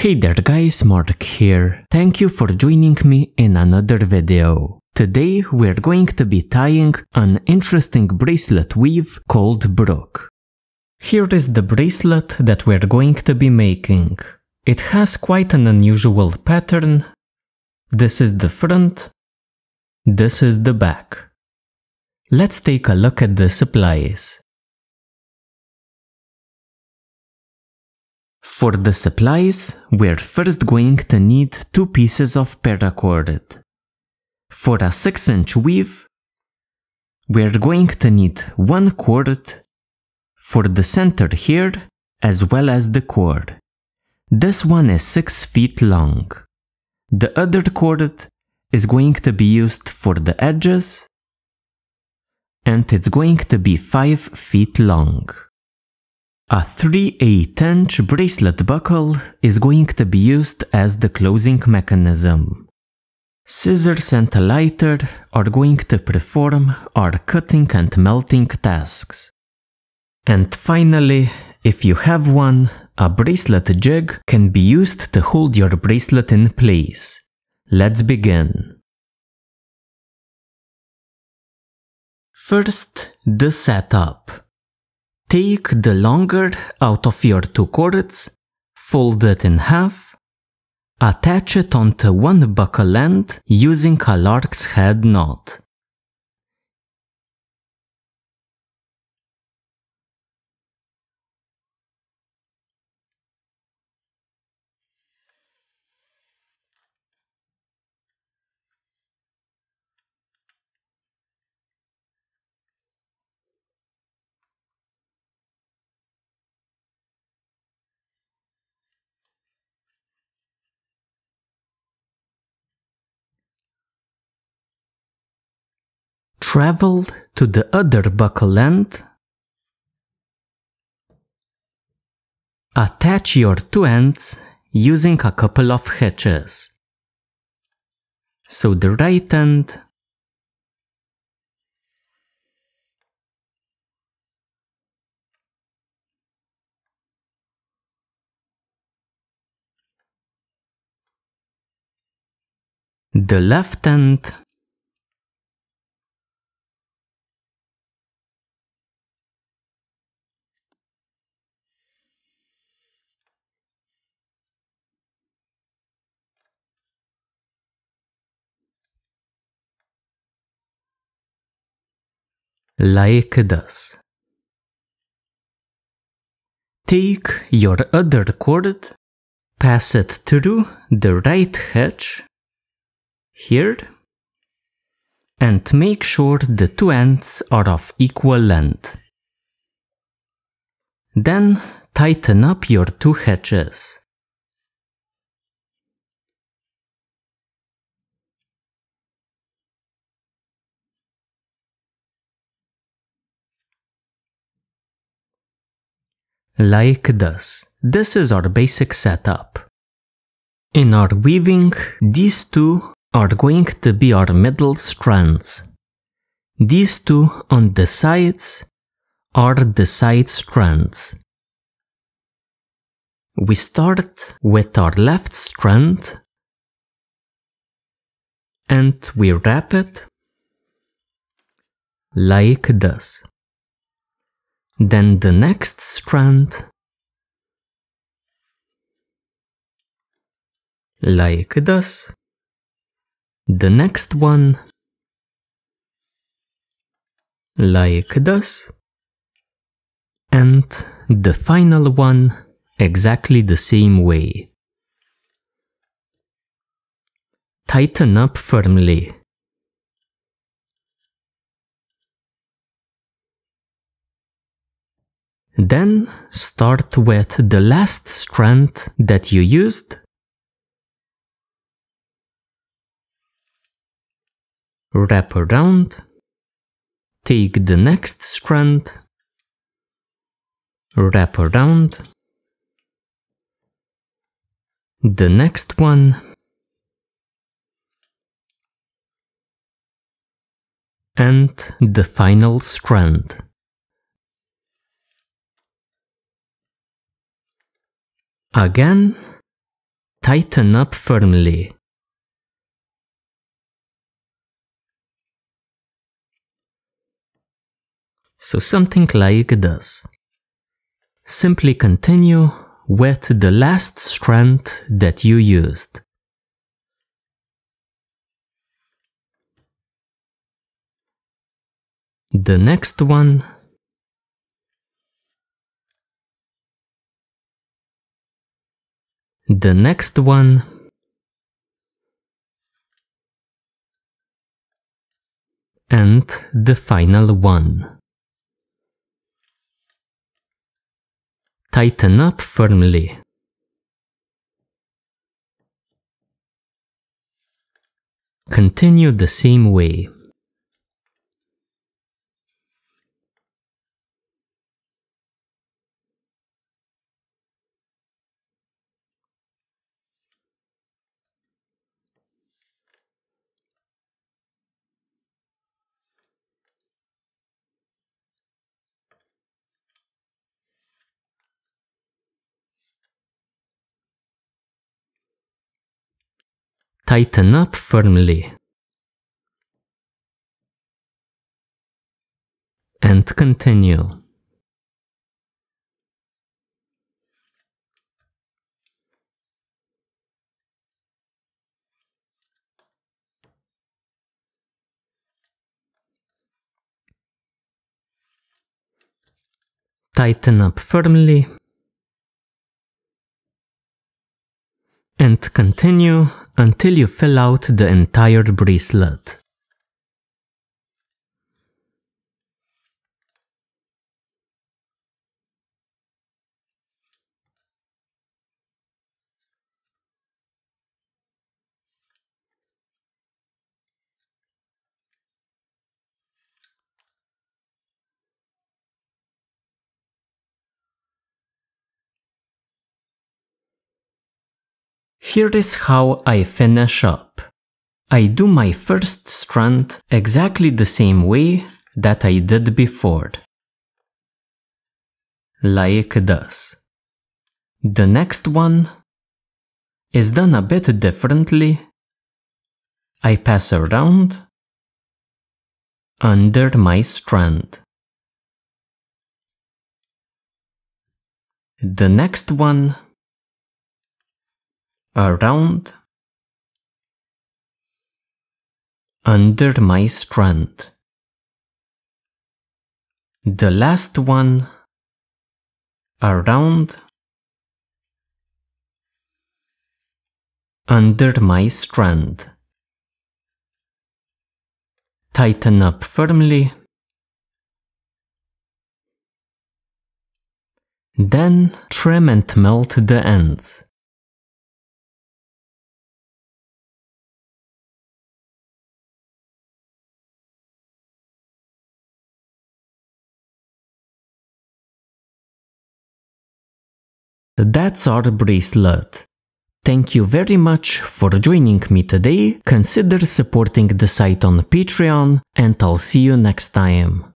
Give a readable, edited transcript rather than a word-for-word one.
Hey there guys, Mark here. Thank you for joining me in another video. Today we're going to be tying an interesting bracelet weave called Brook. Here is the bracelet that we're going to be making. It has quite an unusual pattern. This is the front. This is the back. Let's take a look at the supplies. For the supplies, we're first going to need 2 pieces of paracord. For a 6-inch weave, we're going to need 1 cord for the center here as well as the cord. This one is 6 feet long. The other cord is going to be used for the edges and it's going to be 5 feet long. A 3/8-inch bracelet buckle is going to be used as the closing mechanism. Scissors and a lighter are going to perform our cutting and melting tasks. And finally, if you have one, a bracelet jig can be used to hold your bracelet in place. Let's begin. First, the setup. Take the longer out of your 2 cords, fold it in half, attach it onto one buckle end using a lark's head knot. Travel to the other buckle end, attach your 2 ends using a couple of hitches. So the right end, the left end, like this. Take your other cord, pass it through the right hitch, here, and make sure the 2 ends are of equal length. Then tighten up your 2 hitches. Like this. This is our basic setup. In our weaving, these 2 are going to be our middle strands. These 2 on the sides are the side strands. We start with our left strand and we wrap it like this. Then the next strand, like this. The next one, like this. And the final one, exactly the same way. Tighten up firmly. Then start with the last strand that you used. Wrap around. Take the next strand. Wrap around. The next one. And the final strand. Again, tighten up firmly. So something like this. Simply continue with the last strand that you used. The next one. The next one. And the final one. Tighten up firmly. Continue the same way. Tighten up firmly. And continue. Tighten up firmly. And continue until you fill out the entire bracelet. Here is how I finish up. I do my first strand exactly the same way that I did before. Like this. The next one is done a bit differently. I pass around under my strand. The next one around under my strand. The last one around under my strand. Tighten up firmly. Then trim and melt the ends. That's our bracelet. Thank you very much for joining me today. Consider supporting the site on Patreon, and I'll see you next time.